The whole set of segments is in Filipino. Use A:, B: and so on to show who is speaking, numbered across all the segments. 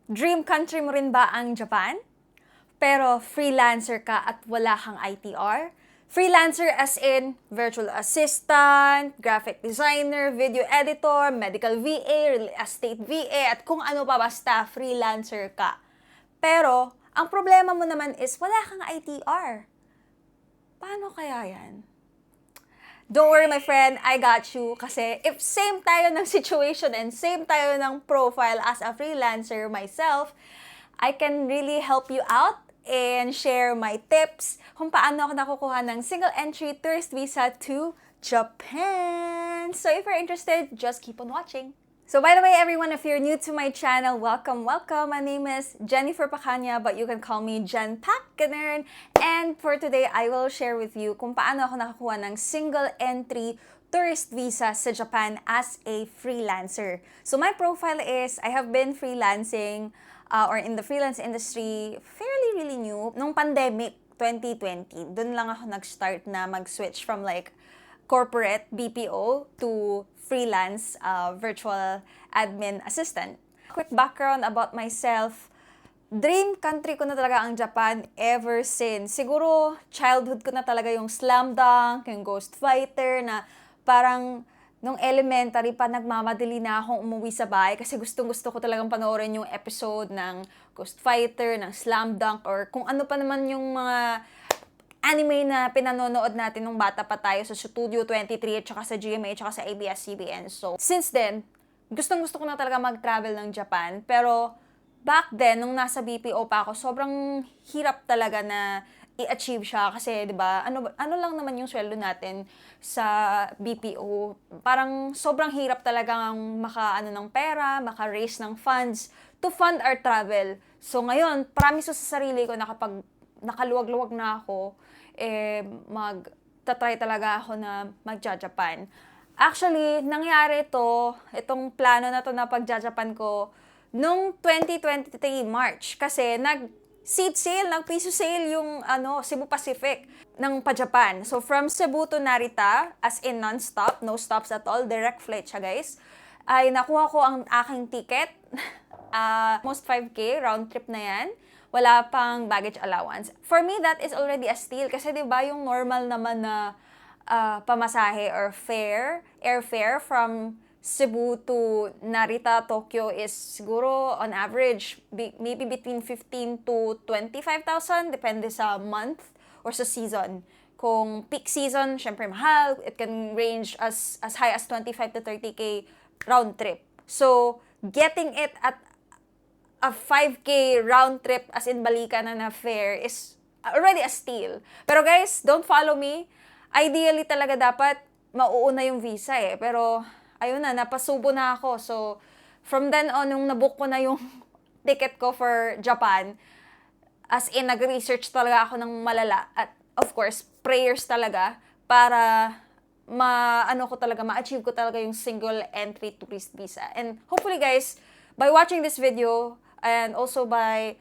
A: Dream country mo rin ba ang Japan? Pero freelancer ka at wala kang ITR? Freelancer as in virtual assistant, graphic designer, video editor, medical VA, real estate VA, at kung ano pa basta freelancer ka. Pero, ang problema mo naman is wala kang ITR. Paano kaya yan? Don't worry my friend, I got you. Kasi if same tayo ng situation and same tayo ng profile as a freelancer myself, I can really help you out and share my tips kung paano ako nakukuha ng single entry tourist visa to Japan. So if you're interested, just keep on watching. So by the way, everyone, if you're new to my channel, welcome, welcome. My name is Jennifer Pacanya, but you can call me Jen Pac, ganun. And for today, I will share with you kung paano ako nakakuha ng single entry tourist visa sa Japan as a freelancer. So my profile is, I have been freelancing or in the freelance industry fairly really new. Nung pandemic, 2020, dun lang ako nag-start na mag-switch from like corporate BPO to freelance virtual admin assistant. Quick background about myself. Dream country ko na talaga ang Japan ever since. Siguro childhood ko na talaga yung Slam Dunk, yung Ghost Fighter na parang nung elementary pa nagmamadali na akong umuwi sa bahay kasi gustong-gusto ko talagang panoorin yung episode ng Ghost Fighter, ng Slam Dunk, or kung ano pa naman yung mga anime na pinanonood natin nung bata pa tayo sa Studio 23 at saka sa GMA at saka sa ABS-CBN. So, since then, gustong-gusto ko na talaga mag-travel ng Japan. Pero, back then, nung nasa BPO pa ako, sobrang hirap talaga na i-achieve siya. Kasi, di ba, ano lang naman yung sweldo natin sa BPO. Parang sobrang hirap talaga maka-ano ng pera, maka-raise ng funds to fund our travel. So, ngayon, promise ko sa sarili ko na kapag nakaluwag-luwag na ako, magta-try talaga ako na magja-Japan. Actually, nangyari itong plano na to na pagja-Japan ko nung 2023 March. Kasi nag-seat sale, nag-piso sale yung Cebu Pacific ng pa-Japan. So, from Cebu to Narita, as in non-stop, no stops at all, direct flight siya guys, ay nakuha ko ang aking ticket. Almost 5K, round trip na yan. Wala pang baggage allowance. For me, that is already a steal. Kasi di ba yung normal naman na pamasahe or airfare from Cebu to Narita, Tokyo is siguro on average, maybe between 15 to 25,000, depende sa month or sa season. Kung peak season, syempre mahal. It can range as high as 25 to 30K round trip. So, getting it at a 5K round trip as in balikan na fare is already a steal. Pero guys, don't follow me. Ideally talaga dapat mauuna yung visa eh. Pero ayun na, napasubo na ako. So, from then on, nung nabook ko na yung ticket ko for Japan, as in nag-research talaga ako ng malala. At of course, prayers talaga para ma-achieve ko talaga yung single entry tourist visa. And hopefully guys, by watching this video, and also by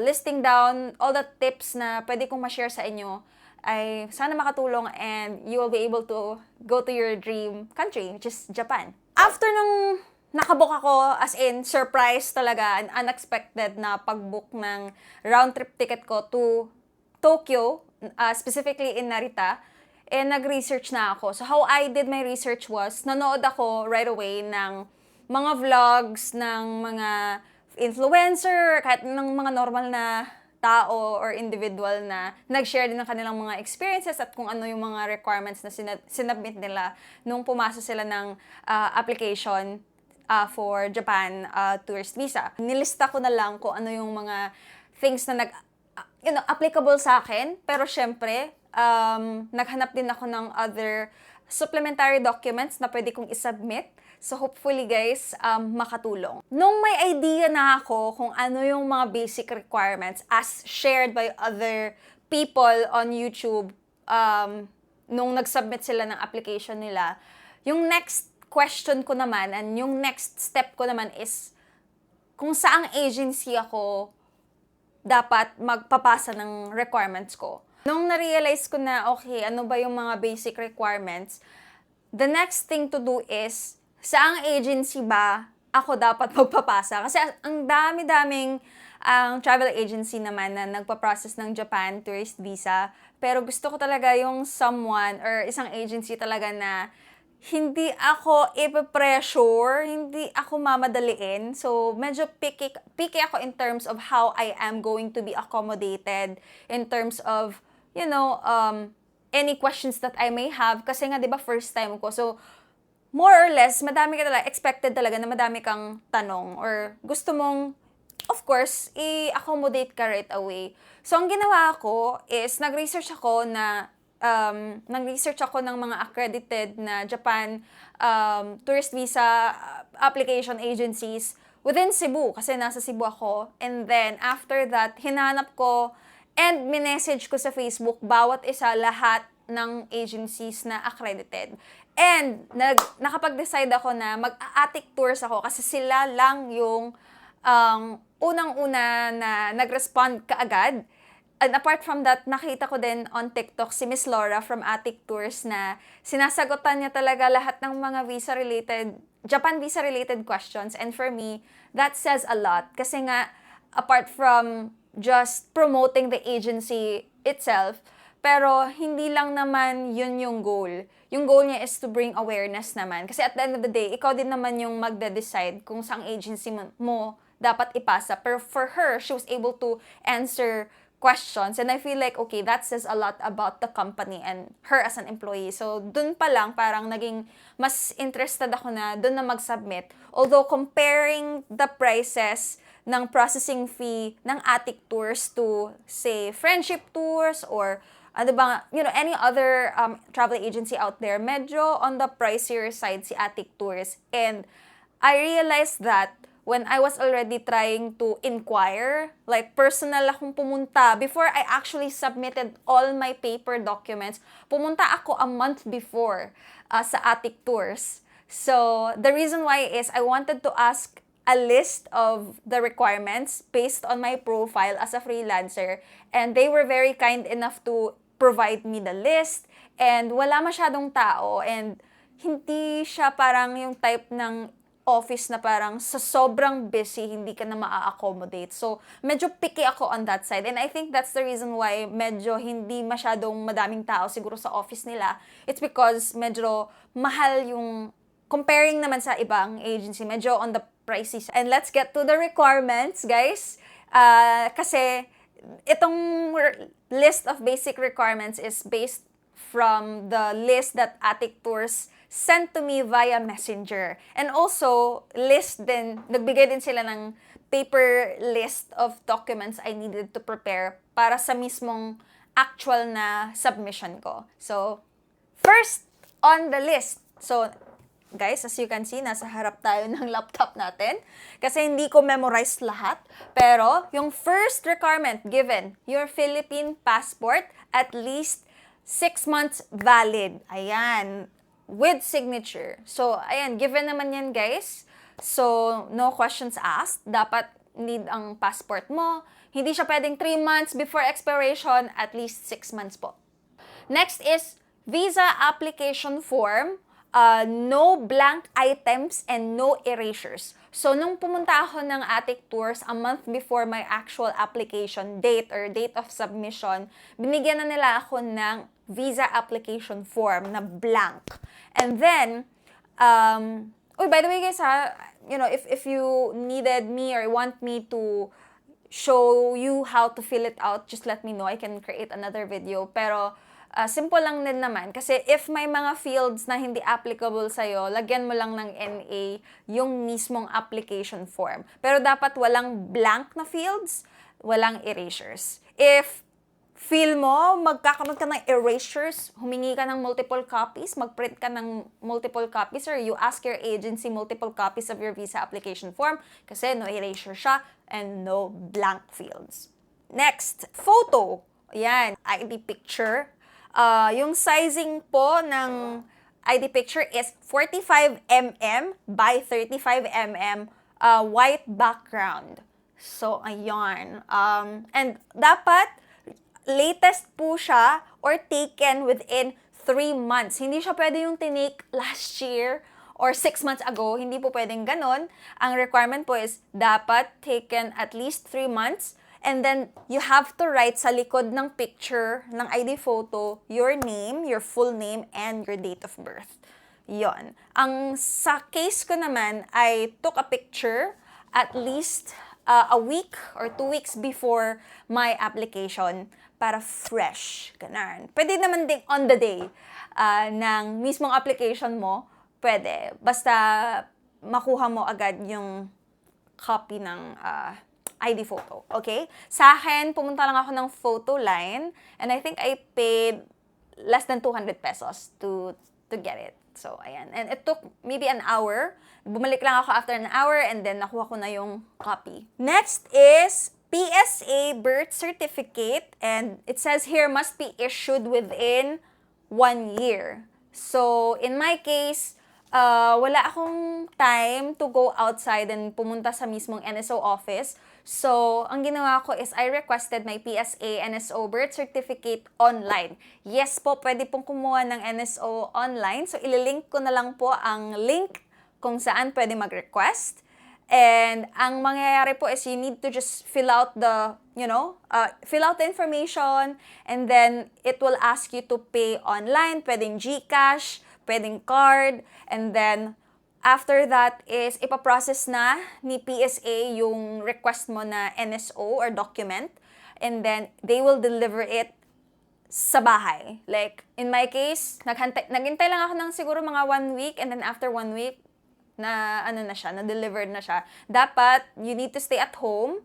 A: listing down all the tips na pwede kong ma-share sa inyo, ay sana makatulong and you will be able to go to your dream country, which is Japan. After nung nakabook ako, as in surprise talaga, and unexpected na pag-book ng round trip ticket ko to Tokyo, specifically in Narita, and nag-research na ako. So how I did my research was, nanood ako right away ng mga vlogs ng mga influencer, kahit ng mga normal na tao or individual na nag-share din ng kanilang mga experiences at kung ano yung mga requirements na sinubmit nila nung pumasa sila ng application for Japan tourist visa. Nilista ko na lang kung ano yung mga things na applicable sa akin, pero syempre, naghanap din ako ng other supplementary documents na pwede kong isubmit. So hopefully guys, makatulong. Nung may idea na ako kung ano yung mga basic requirements as shared by other people on YouTube, nung nag-submit sila ng application nila, yung next question ko naman and yung next step ko naman is kung saang agency ako dapat magpapasa ng requirements ko. Nung na-realize ko na, okay, ano ba yung mga basic requirements, the next thing to do is, saang agency ba ako dapat magpapasa. Kasi ang dami-daming ang travel agency naman na nagpa-process ng Japan tourist visa. Pero gusto ko talaga yung someone or isang agency talaga na hindi ako ipe-pressure, hindi ako mamadaliin. So, medyo picky ako in terms of how I am going to be accommodated in terms of, any questions that I may have. Kasi nga, di ba, first time ko. So, more or less, madami ka talaga, expected talaga na madami kang tanong or gusto mong, of course, i-accommodate ka right away. So, ang ginawa ko is, nag-research ako ng mga accredited na Japan tourist visa application agencies within Cebu, kasi nasa Cebu ako. And then, after that, hinanap ko and minessage ko sa Facebook bawat isa, lahat ng agencies na accredited. And nakapag-decide ako na mag-attic tours ako kasi sila lang yung unang-una na nag-respond kaagad. And apart from that, nakita ko din on TikTok si Miss Laura from Attic Tours na sinasagutan niya talaga lahat ng mga Japan visa-related questions. And for me, that says a lot. Kasi nga, apart from just promoting the agency itself, pero hindi lang naman yun yung goal. Yung goal niya is to bring awareness naman. Kasi at the end of the day, ikaw din naman yung magde-decide kung saang agency mo dapat ipasa. Pero for her, she was able to answer questions. And I feel like, okay, that says a lot about the company and her as an employee. So, dun pa lang, parang naging mas interested ako na dun na mag-submit. Although, comparing the prices ng processing fee ng Attic Tours to, say, Friendship Tours or any other travel agency out there, medyo on the pricier side si Attic Tours. And I realized that when I was already trying to inquire, like personal akong pumunta, before I actually submitted all my paper documents, pumunta ako a month before sa Attic Tours. So, the reason why is I wanted to ask a list of the requirements based on my profile as a freelancer, and they were very kind enough to provide me the list, and wala masyadong tao, and hindi siya parang yung type ng office na parang sa sobrang busy, hindi ka na maa-accommodate. So, medyo picky ako on that side. And I think that's the reason why medyo hindi masyadong madaming tao siguro sa office nila. It's because medyo mahal yung, comparing naman sa ibang agency, medyo on the pricey side. And let's get to the requirements, guys. Kasi itong list of basic requirements is based from the list that Attic Tours sent to me via Messenger. And also, nagbigay din sila ng paper list of documents I needed to prepare para sa mismong actual na submission ko. So, first on the list. So, guys, as you can see, nasa harap tayo ng laptop natin. Kasi hindi ko memorize lahat. Pero, yung first requirement given, your Philippine passport, at least 6 months valid. Ayan. With signature. So, ayan, given naman yan, guys. So, no questions asked. Dapat need ang passport mo. Hindi siya pwedeng 3 months before expiration, at least 6 months po. Next is visa application form. No blank items and no erasures. So, nung pumunta ako ng Attic Tours a month before my actual application date or date of submission, binigyan na nila ako ng visa application form na blank. And then, by the way guys if you needed me or want me to show you how to fill it out, just let me know. I can create another video. Pero, simple lang din naman. Kasi if may mga fields na hindi applicable sa'yo, lagyan mo lang ng NA yung mismong application form. Pero dapat walang blank na fields, walang erasures. If feel mo, magkakaroon ka ng erasures, humingi ka ng multiple copies, magprint ka ng multiple copies, or you ask your agency multiple copies of your visa application form kasi no erasure siya and no blank fields. Next, photo. Ayan, ID picture. Yung sizing po ng ID picture is 45mm by 35mm white background. So, ayan. And dapat latest po siya or taken within 3 months. Hindi siya pwede yung tinake last year or 6 months ago. Hindi po pwedeng ganon. Ang requirement po is dapat taken at least 3 months. And then, you have to write sa likod ng picture, ng ID photo, your name, your full name, and your date of birth. Yon. Ang sa case ko naman, I took a picture at least a week or 2 weeks before my application para fresh. Ganun. Pwede naman ding on the day ng mismong application mo. Pwede. Basta makuha mo agad yung copy ng ID photo. Okay? Sa akin, pumunta lang ako ng photo line and I think I paid less than 200 pesos to get it. So, ayan. And it took maybe an hour. Bumalik lang ako after an hour and then nakuha ko na yung copy. Next is PSA birth certificate, and it says here must be issued within 1 year. So, in my case, wala akong time to go outside and pumunta sa mismong NSO office. So, ang ginawa ko is I requested my PSA NSO birth certificate online. Yes po, pwede pong kumuha ng NSO online. So, ililink ko na lang po ang link kung saan pwede mag-request. And ang mangyayari po is you need to just fill out the, fill out the information, and then it will ask you to pay online. Pwedeng GCash, pwedeng card, and then after that is ipaprocess na ni PSA yung request mo na NSO or document, and then they will deliver it sa bahay. Like, in my case, naghintay lang ako ng siguro mga 1 week, and then after 1 week, na-delivered na siya. Dapat, you need to stay at home,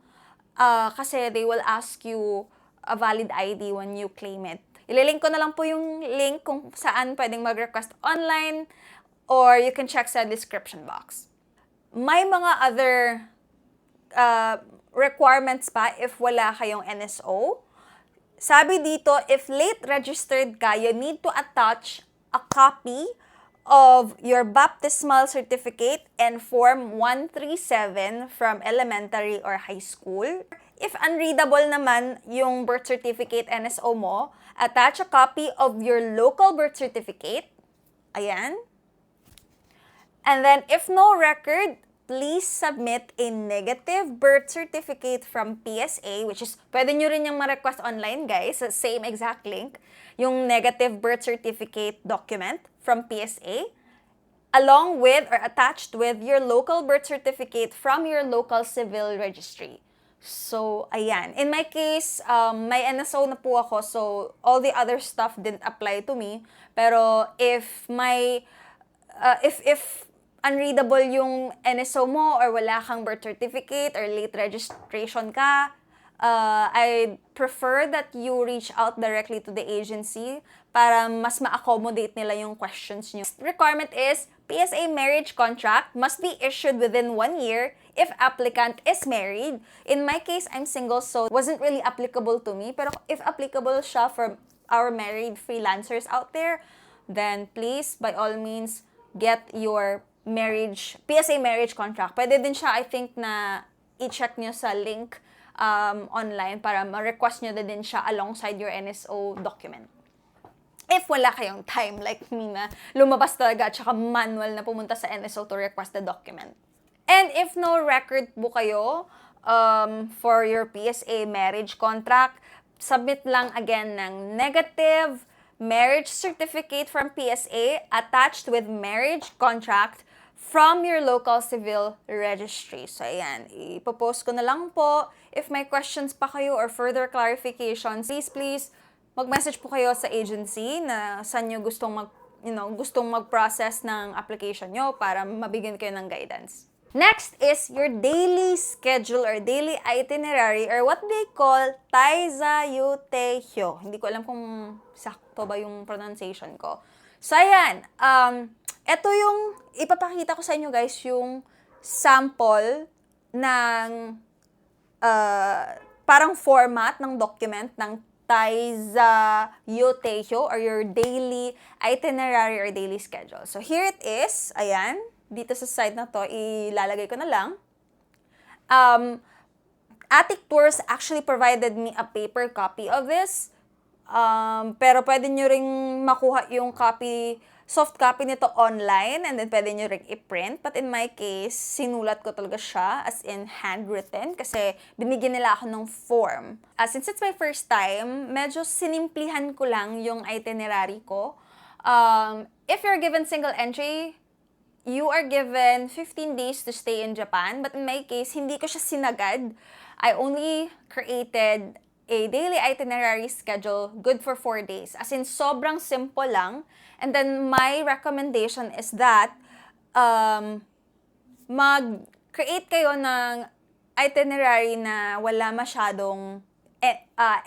A: kasi they will ask you a valid ID when you claim it. Ililink ko na lang po yung link kung saan pwedeng mag-request online, or you can check sa description box. May mga other requirements pa if wala kayong NSO. Sabi dito, if late registered ka, you need to attach a copy of your baptismal certificate and Form 137 from elementary or high school. If unreadable naman yung birth certificate NSO mo, attach a copy of your local birth certificate. Ayan. And then, if no record, please submit a negative birth certificate from PSA, which is, pwede nyo rin yung ma-request online, guys, sa same exact link, yung negative birth certificate document from PSA, along with or attached with your local birth certificate from your local civil registry. So, ayan. In my case, may NSO na po ako, so all the other stuff didn't apply to me. Pero if unreadable yung NSO mo or wala kang birth certificate or late registration ka, I prefer that you reach out directly to the agency para mas ma-accommodate nila yung questions nyo. Requirement is PSA marriage contract must be issued within 1 year if applicant is married. In my case, I'm single, so it wasn't really applicable to me. Pero if applicable siya for our married freelancers out there, then please, by all means, get your PSA marriage contract. Pwede din siya, I think, na i-check nyo sa link online para ma-request nyo din siya alongside your NSO document. If wala kayong time, like me, na lumabas talaga at saka manual na pumunta sa NSO to request the document. And if no record po kayo for your PSA marriage contract, submit lang again ng negative marriage certificate from PSA attached with marriage contract from your local civil registry. So, ayan. Ipopost ko na lang po. If may questions pa kayo or further clarifications, please, mag-message po kayo sa agency na saan nyo gustong mag-process ng application nyo para mabigyan kayo ng guidance. Next is your daily schedule or daily itinerary, or what they call taizayutehyo. Hindi ko alam kung sakto ba yung pronunciation ko. So, ayan. Ito yung ipapakita ko sa inyo, guys, yung sample ng parang format ng document ng taizayutehyo or your daily itinerary or daily schedule. So, here it is. Ayan. Dito sa side na to, ilalagay ko na lang. Attic Tours actually provided me a paper copy of this. Pero pwede nyo ring makuha yung copy soft copy nito online and then pwede nyo rin i-print. But in my case, sinulat ko talaga siya as in handwritten kasi binigyan nila ako ng form. Since it's my first time, medyo sinimplihan ko lang yung itinerary ko. If you're given single entry, you are given 15 days to stay in Japan. But in my case, hindi ko siya sinagad. I only created a daily itinerary schedule good for 4 days. As in, sobrang simple lang. And then, my recommendation is that mag-create kayo ng itinerary na wala masyadong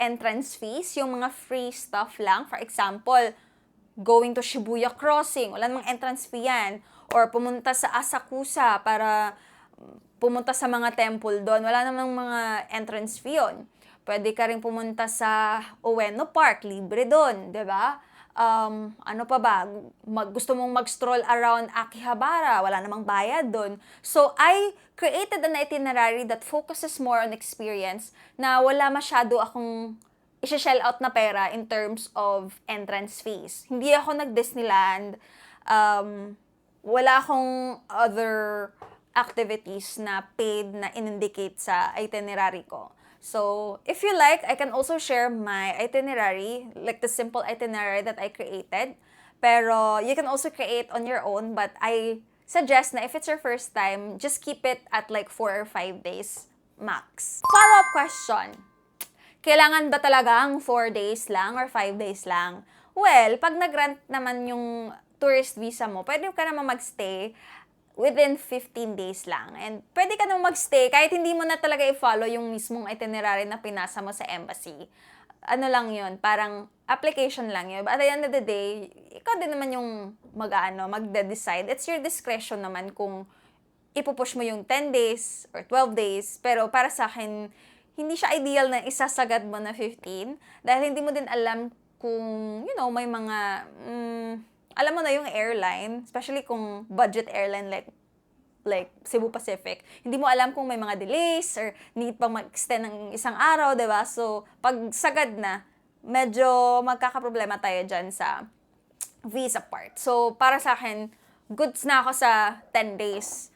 A: entrance fees. Yung mga free stuff lang. For example, going to Shibuya Crossing. Wala namang entrance fee yan. Or pumunta sa Asakusa para pumunta sa mga temple doon. Wala namang mga entrance fee yun. Pwede ka rin pumunta sa Ueno Park, libre doon, 'di ba? Ano pa ba? Gusto mong mag-stroll around Akihabara, wala namang bayad doon. So, I created an itinerary that focuses more on experience na wala masyado akong i-shell out na pera in terms of entrance fees. Hindi ako nag-Disneyland. Wala akong other activities na paid na in-indicate sa itinerary ko. So, if you like, I can also share my itinerary, like the simple itinerary that I created. Pero, you can also create on your own, but I suggest na if it's your first time, just keep it at like 4 or 5 days max. Follow-up question. Kailangan ba talagang 4 days lang or 5 days lang? Well, pag nag-grant naman yung tourist visa mo, pwede ka naman magstay within 15 days lang. And pwede ka nang magstay kahit hindi mo na talaga i-follow yung mismong itinerary na pinasa mo sa embassy. Ano lang yun, parang application lang yun. But at the end of the day, ikaw din naman yung magde-decide. It's your discretion naman kung ipupush mo yung 10 days or 12 days. Pero para sa akin, hindi siya ideal na isasagad mo na 15 dahil hindi mo din alam kung, may mga alam mo na yung airline, especially kung budget airline like Cebu Pacific, hindi mo alam kung may mga delays or need pang mag-extend ng isang araw, diba? So, pag sagad na, medyo magkakaproblema tayo dyan sa visa part. So, para sa akin, goods na ako sa 10 days.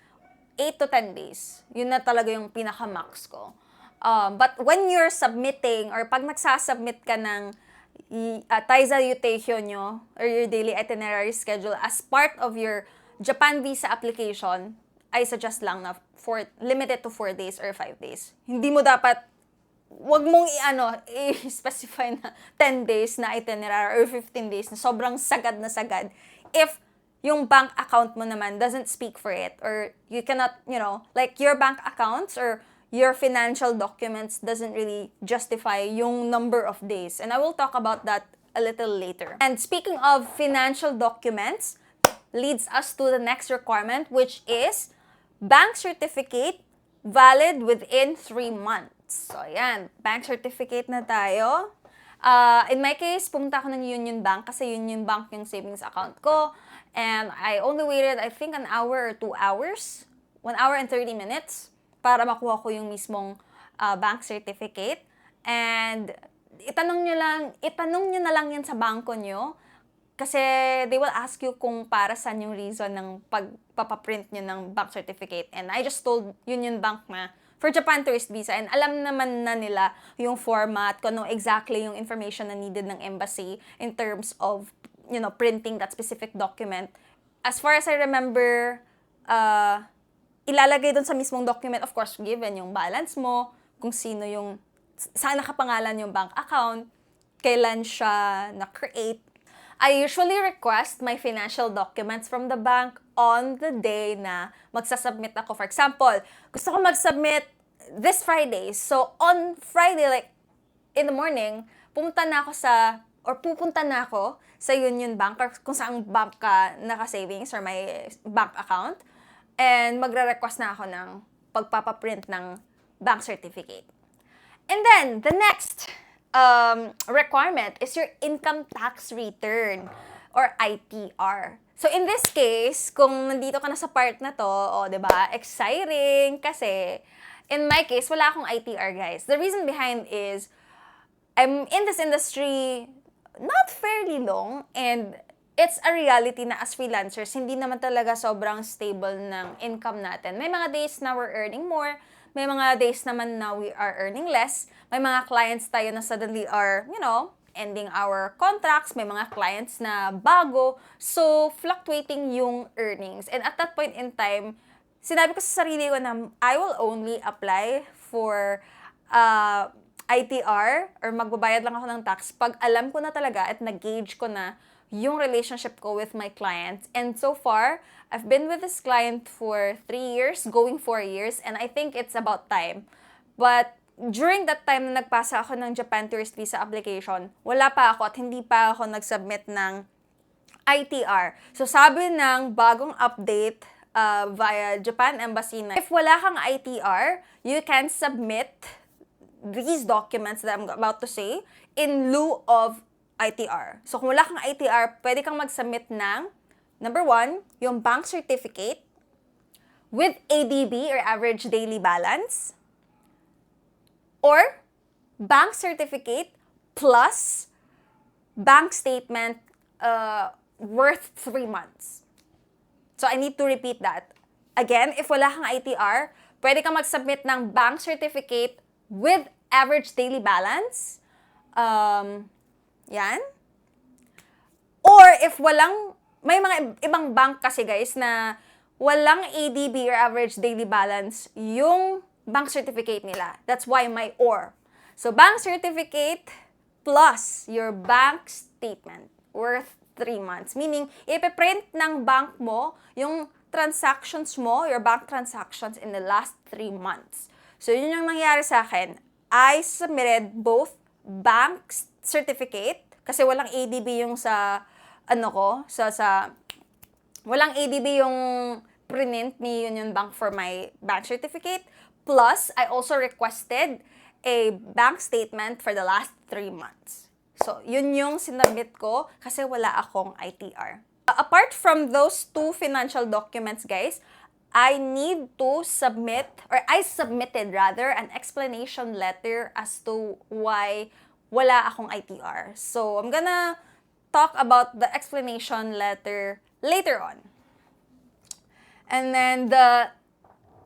A: 8 to 10 days. Yun na talaga yung pinaka-max ko. But when you're submitting or pag nagsasubmit ka ng Taisa Yuteikyo nyo or your daily itinerary schedule as part of your Japan visa application, I suggest lang na limited to 4 days or 5 days. Hindi mo dapat, wag mong i-specify na 10 days na itinerary or 15 days na sobrang sagad na sagad. If yung bank account mo naman doesn't speak for it or you cannot, like your bank accounts or your financial documents doesn't really justify yung number of days. And I will talk about that a little later. And speaking of financial documents, leads us to the next requirement, which is bank certificate valid within 3 months. So, ayan, bank certificate na tayo. In my case, pumunta ako ng Union Bank kasi Union Bank yung savings account ko. And I only waited, I think, 1 hour or 2 hours. 1 hour and 30 minutes. Para makuha ko yung mismong bank certificate. And itanong nyo na lang yan sa bangko nyo. Kasi they will ask you kung para saan yung reason ng pagpapaprint nyo ng bank certificate. And I just told Union Bank na for Japan tourist visa. And alam naman na nila yung format, kung ano exactly yung information na needed ng embassy in terms of, printing that specific document. As far as I remember, ilalagay doon sa mismong document, of course, given yung balance mo, kung saan nakapangalan yung bank account, kailan siya na-create. I usually request my financial documents from the bank on the day na magsasubmit ako. For example, gusto ko mag-submit this Friday. So, on Friday, like, in the morning, pupunta na ako sa Union Bank or kung saang bank ka naka-savings or may bank account. And magre-request na ako ng pagpapaprint ng bank certificate. And then, the next requirement is your income tax return or ITR. So, in this case, kung nandito ka na sa part na to, diba, exciting kasi in my case, wala akong ITR, guys. The reason behind is I'm in this industry not fairly long and it's a reality na as freelancers, hindi naman talaga sobrang stable ng income natin. May mga days na we're earning more, may mga days naman na we are earning less. May mga clients tayo na suddenly are, ending our contracts. May mga clients na bago. So, fluctuating yung earnings. And at that point in time, sinabi ko sa sarili ko na I will only apply for ITR or magbabayad lang ako ng tax pag alam ko na talaga at nag-gauge ko na yung relationship ko with my clients. And so far, I've been with this client for 3 years, going 4 years, and I think it's about time. But during that time na nagpasa ako ng Japan Tourist Visa application, wala pa ako at hindi pa ako nag-submit ng ITR. So sabi ng bagong update via Japan Embassy na if wala kang ITR, you can submit these documents that I'm about to say in lieu of ITR. So, kung wala kang ITR, pwede kang mag-submit ng, number 1, yung bank certificate with ADB or average daily balance, or bank certificate plus bank statement worth 3 months. So, I need to repeat that. Again, if wala kang ITR, pwede kang mag-submit ng bank certificate with average daily balance, yan. Or if may mga ibang bank kasi guys na walang ADB or average daily balance yung bank certificate nila. That's why may or. So, bank certificate plus your bank statement worth 3 months. Meaning, ipiprint ng bank mo yung transactions mo, your bank transactions in the last 3 months. So, yun yung nangyari sa akin. I submitted both bank certificate kasi walang ADB yung sa walang ADB yung print ni Union Bank for my bank certificate. Plus, I also requested a bank statement for the last 3 months. So, yun yung sinabit ko kasi wala akong ITR. Apart from those 2 financial documents, guys, I submitted an explanation letter as to why wala akong ITR. So, I'm gonna talk about the explanation letter later on. And then the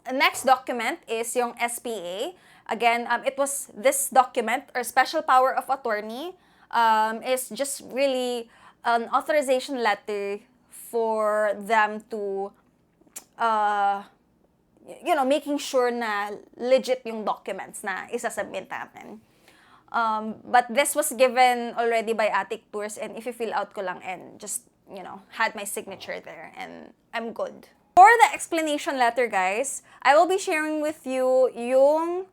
A: next document is yung SPA. Again, it was this document or special power of attorney is just really an authorization letter for them to making sure na legit yung documents na isasubmit natin. But this was given already by Attic Tours, and if you fill out ko lang and just, had my signature there, and I'm good. For the explanation letter, guys, I will be sharing with you yung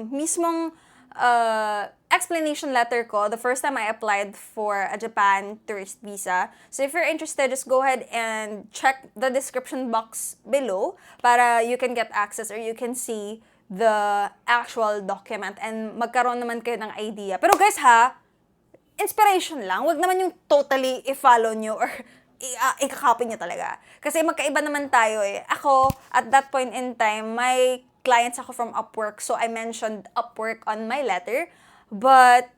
A: mismong explanation letter ko the first time I applied for a Japan tourist visa. So if you're interested, just go ahead and check the description box below para you can get access or you can see the actual document and magkaroon naman kayo ng idea. Pero guys inspiration lang. Wag naman yung totally i-follow nyo or i-copy nyo talaga. Kasi magkaiba naman tayo eh. Ako, at that point in time, may clients ako from Upwork, so I mentioned Upwork on my letter. But,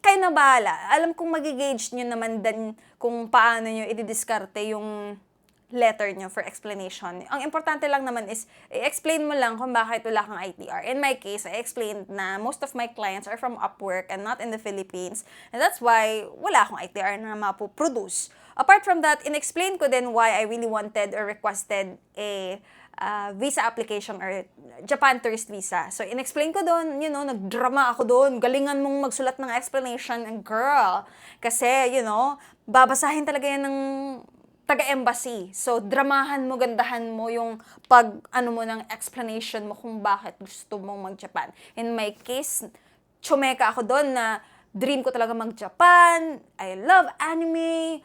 A: kayo na bahala. Alam kong magigauge nyo naman din kung paano nyo i-diskarte yung letter nyo for explanation. Ang importante lang naman is, i-explain mo lang kung bakit wala kang ITR. In my case, I explained na most of my clients are from Upwork and not in the Philippines. And that's why wala akong ITR na mapoproduce. Apart from that, in-explain ko din why I really wanted or requested a visa application or Japan tourist visa. So, in-explain ko doon, nagdrama ako doon. Galingan mong magsulat ng explanation, and girl. Kasi, babasahin talaga yan ng taga-embassy. So, dramahan mo, gandahan mo yung mo ng explanation mo kung bakit gusto mong mag-Japan. In my case, chumeka ako doon na dream ko talaga mag-Japan. I love anime.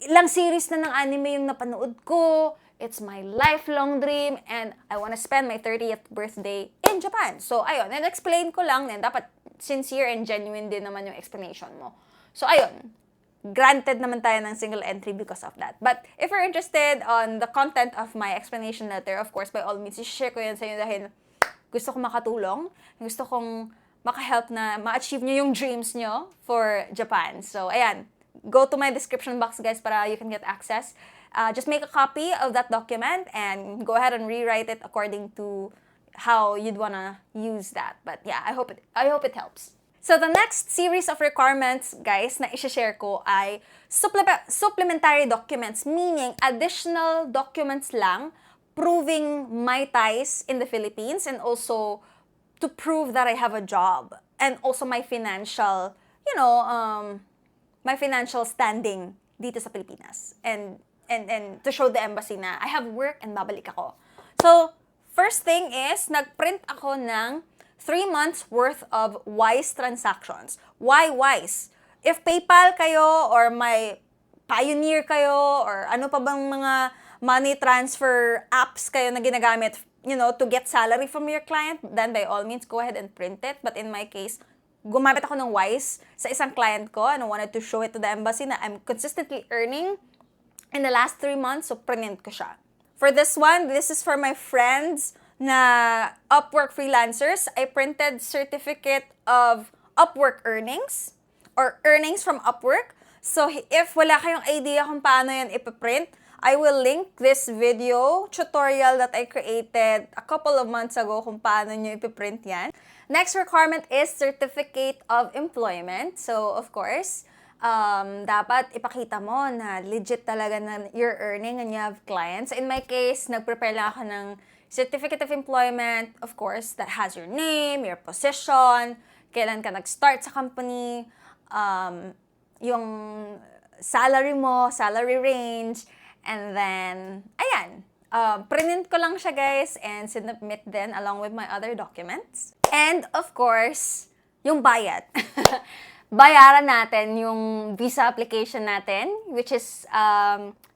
A: Ilang series na ng anime yung napanood ko. It's my lifelong dream and I want to spend my 30th birthday in Japan. So, ayun. And explain ko lang din. Dapat sincere and genuine din naman yung explanation mo. So, ayun. Granted naman tayo ng single entry because of that. But if you're interested on the content of my explanation letter, of course, by all means, i-share ko yan sa inyo dahil gusto kong makatulong. Gusto kong makahelp na ma-achieve nyo yung dreams nyo for Japan. So, ayan. go to my description box, guys, para you can get access. Just make a copy of that document and go ahead and rewrite it according to how you'd wanna use that. But yeah, I hope it helps. So the next series of requirements, guys, na i-share ko ay supplementary documents, meaning additional documents lang proving my ties in the Philippines and also to prove that I have a job and also my financial, my financial standing dito sa Pilipinas and to show the embassy na I have work and babalik ako. So, first thing is, nagprint ako ng 3 months worth of WISE transactions. Why WISE? If PayPal kayo or may Pioneer kayo or ano pa bang mga money transfer apps kayo na ginagamit, to get salary from your client, then by all means, go ahead and print it. But in my case, gumamit ako ng WISE sa isang client ko and I wanted to show it to the embassy na I'm consistently earning in the last 3 months, so print ko siya. For this one, this is for my friends na Upwork freelancers. I printed certificate of Upwork earnings or earnings from Upwork. So if wala kayong idea kung paano yan ipiprint, I will link this video tutorial that I created a couple of months ago kung paano nyo ipiprint yan. Next requirement is certificate of employment. So, of course, dapat ipakita mo na legit talaga na you're earning and you have clients. In my case, nag-prepare lang ako ng certificate of employment, of course, that has your name, your position, kailan ka nag-start sa company, yung salary mo, salary range, and then, ayan, print ko lang siya, guys, and submit then along with my other documents. And, of course, yung bayad. Bayaran natin yung visa application natin, which is,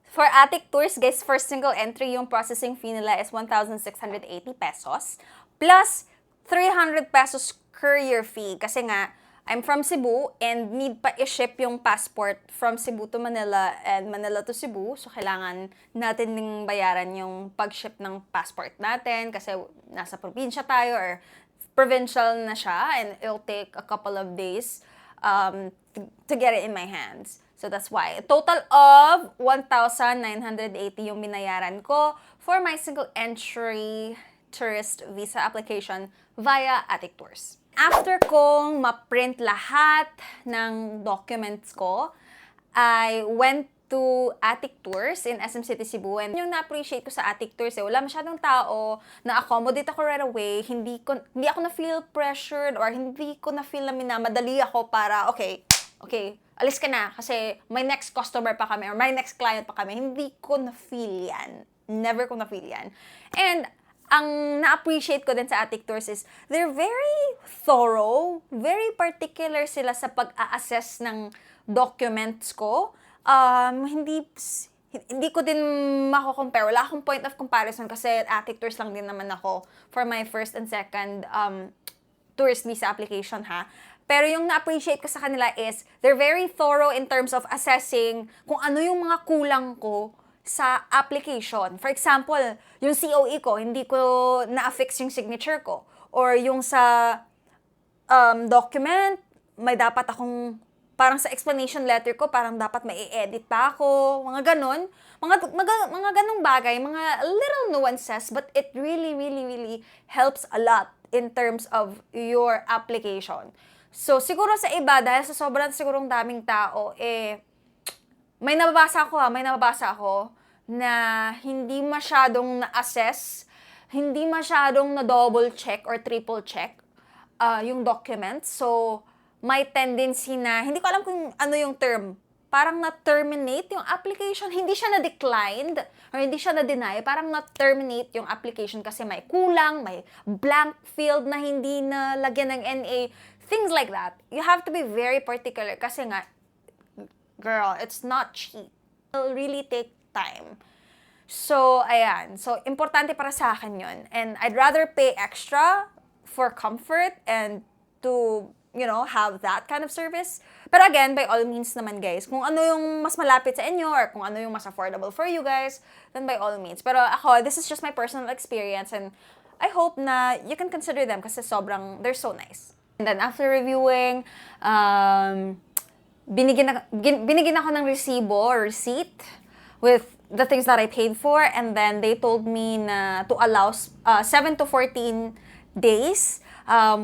A: for Attic Tours, guys, for single entry, yung processing fee nila is 1,680 pesos, plus 300 pesos courier fee. Kasi nga, I'm from Cebu and need pa i-ship yung passport from Cebu to Manila and Manila to Cebu. So, kailangan natin ding bayaran yung pag-ship ng passport natin kasi nasa probinsya tayo or provincial na siya and it'll take a couple of days to get it in my hands. So, that's why. A total of 1,980 yung binayaran ko for my single entry tourist visa application via Attic Tours. After kong ma-print lahat ng documents ko, I went to Attic Tours in SM City, Cebu. And yung na-appreciate ko sa Attic Tours, wala masyadong tao, na-accommodate ako right away, hindi ako na-feel pressured or hindi ko na-feel na minamadali ako para, okay, alis ka na kasi may next customer pa kami or my next client pa kami. Hindi ko na-feel yan. Never ko na-feel yan. And ang na-appreciate ko din sa Attic Tours is they're very thorough, very particular sila sa pag-a-assess ng documents ko. Hindi ko din mako-compare. Wala akong point of comparison kasi Attic Tours lang din naman ako for my first and second tourist visa application, ha. Pero yung na-appreciate ko sa kanila is they're very thorough in terms of assessing kung ano yung mga kulang ko sa application. For example, yung COE ko, hindi ko na-affix yung signature ko. Or yung sa document, may dapat akong, parang sa explanation letter ko, parang dapat may i-edit pa ako. Mga ganon. Mga ganong bagay, mga little nuances, but it really, really, really helps a lot in terms of your application. So, siguro sa iba, dahil sa sobrang sigurong daming tao, may nababasa ako na hindi masyadong na-assess, hindi masyadong na-double check or triple check yung documents. So, may tendency na, hindi ko alam kung ano yung term, parang na-terminate yung application. Hindi siya na-declined or hindi siya na-deny, parang na-terminate yung application kasi may kulang, may blank field na hindi na lagyan ng NA, things like that. You have to be very particular kasi nga, girl, it's not cheap. It'll really take time. So, ayan. So, importante para sa akin yun. And I'd rather pay extra for comfort and to, have that kind of service. But again, by all means naman, guys, kung ano yung mas malapit sa inyo or kung ano yung mas affordable for you guys, then by all means. Pero ako, this is just my personal experience and I hope na you can consider them kasi they're so nice. And then after reviewing, binigyan ako ng resibo or receipt with the things that I paid for, and then they told me na to allow 7 to 14 days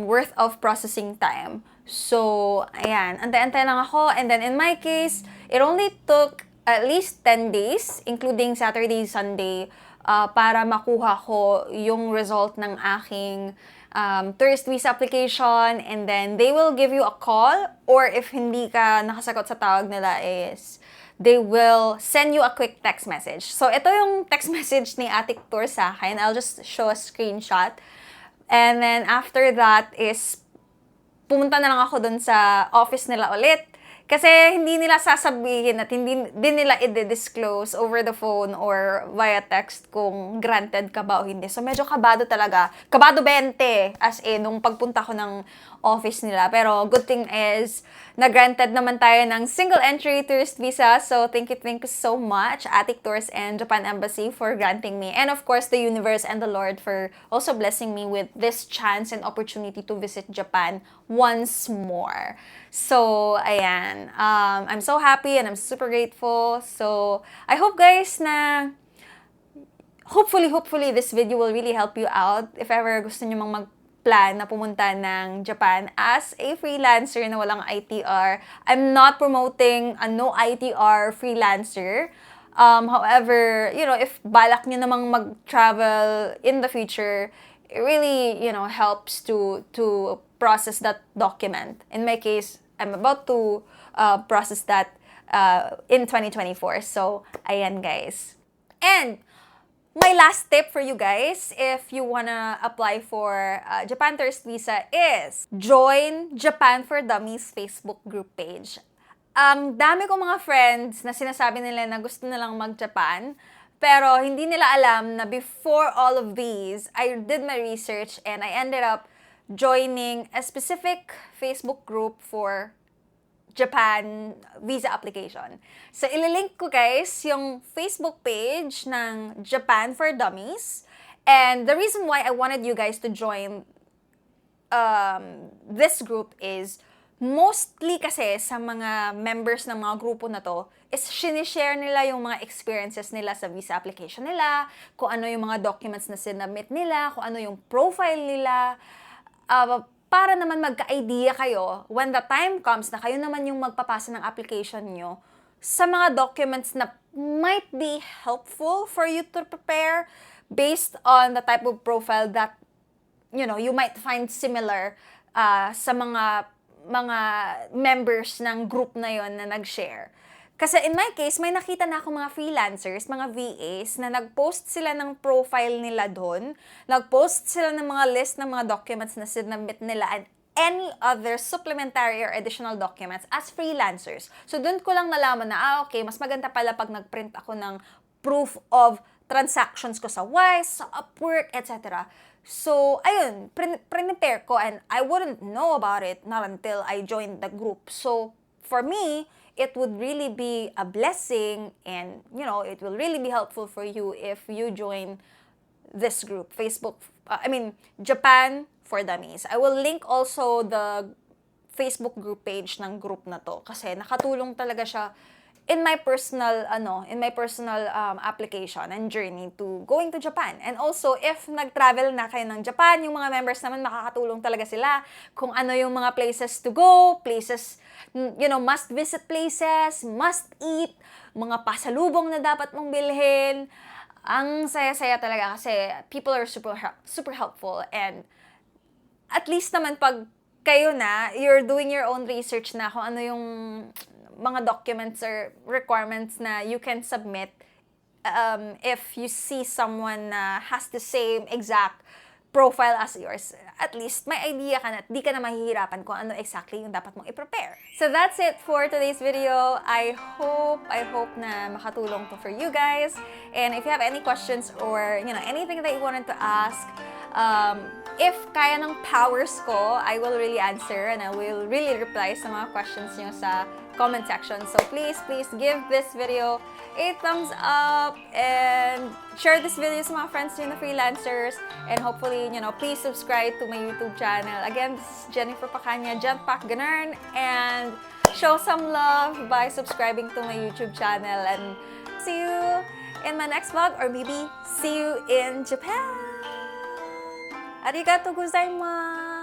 A: worth of processing time. So, ayan, antay-antay lang ako, and then in my case, it only took at least 10 days, including Saturday, Sunday, para makuha ko yung result ng aking tourist visa application, and then they will give you a call, or if hindi ka nakasagot sa tawag nila is they will send you a quick text message. So, ito yung text message ni Ate Tour sa akin. I'll just show a screenshot. And then, after that is, pumunta na lang ako dun sa office nila ulit. Kasi hindi nila sasabihin at hindi din nila i-disclose over the phone or via text kung granted ka ba o hindi. So, medyo kabado talaga. Kabado 20 as in, nung pagpunta ko ng office nila. Pero, good thing is, na-granted naman tayo ng single entry tourist visa. So, thank you so much, Attic Tours and Japan Embassy for granting me. And of course, the universe and the Lord for also blessing me with this chance and opportunity to visit Japan once more. So, ayan. I'm so happy and I'm super grateful. So, I hope guys na hopefully this video will really help you out if ever gusto nyo mag-plan na pumunta ng Japan as a freelancer na walang ITR. I'm not promoting a no ITR freelancer. However, you know, if balak nyo namang mag-travel in the future, it really, you know, helps to process that document. In my case, I'm about to process that in 2024. So, ayan guys. And my last tip for you guys, if you wanna apply for Japan Tourist Visa, is join Japan for Dummies Facebook group page. Ang dami kong mga friends na sinasabi nila na gusto nilang mag-Japan, pero hindi nila alam na before all of these, I did my research and I ended up joining a specific Facebook group for Japan visa application. So, ililink ko guys yung Facebook page ng Japan for Dummies. And the reason why I wanted you guys to join this group is mostly kasi sa mga members ng mga grupo na to is sinishare nila yung mga experiences nila sa visa application nila, kung ano yung mga documents na sinubmit nila, kung ano yung profile nila, para naman magka-idea kayo when the time comes na kayo naman yung magpapasa ng application nyo sa mga documents na might be helpful for you to prepare based on the type of profile that, you know, you might find similar sa mga members ng group na yon na nag-share. Kasi in my case, may nakita na ako mga freelancers, mga VAs, na nag-post sila ng profile nila doon, nag-post sila ng mga list ng mga documents na sinubmit nila and any other supplementary or additional documents as freelancers. So doon ko lang nalaman na, okay, mas maganda pala pag nag-print ako ng proof of transactions ko sa Wise, sa Upwork, etc. So, ayun, prepare ko and I wouldn't know about it not until I joined the group. So, for me, it would really be a blessing and, you know, it will really be helpful for you if you join this group, Japan for Dummies. I will link also the Facebook group page ng group na to kasi nakatulong talaga siya in my personal application and journey to going to Japan. And also, if nag-travel na kayo ng Japan, yung mga members naman makakatulong talaga sila kung ano yung mga places to go, places, you know, must visit places, must eat, mga pasalubong na dapat mong bilhin. Ang saya-saya talaga kasi people are super helpful, and at least naman pag kayo na, you're doing your own research na kung ano yung mga documents or requirements na you can submit if you see someone na has the same exact profile as yours. At least may idea ka na at di ka na mahihirapan kung ano exactly yung dapat mong i-prepare. So that's it for today's video. I hope na makatulong to for you guys. And if you have any questions or, you know, anything that you wanted to ask, if kaya ng powers ko, I will really answer and I will really reply sa mga questions nyo sa comment section. So please give this video a thumbs up and share this video sa mga friends nyo na freelancers, and hopefully, please subscribe to my YouTube channel. Again, this is Jennifer Pacanya, Jetpack Ganern, and show some love by subscribing to my YouTube channel, and see you in my next vlog, or maybe see you in Japan. Arigatou gozaimasu!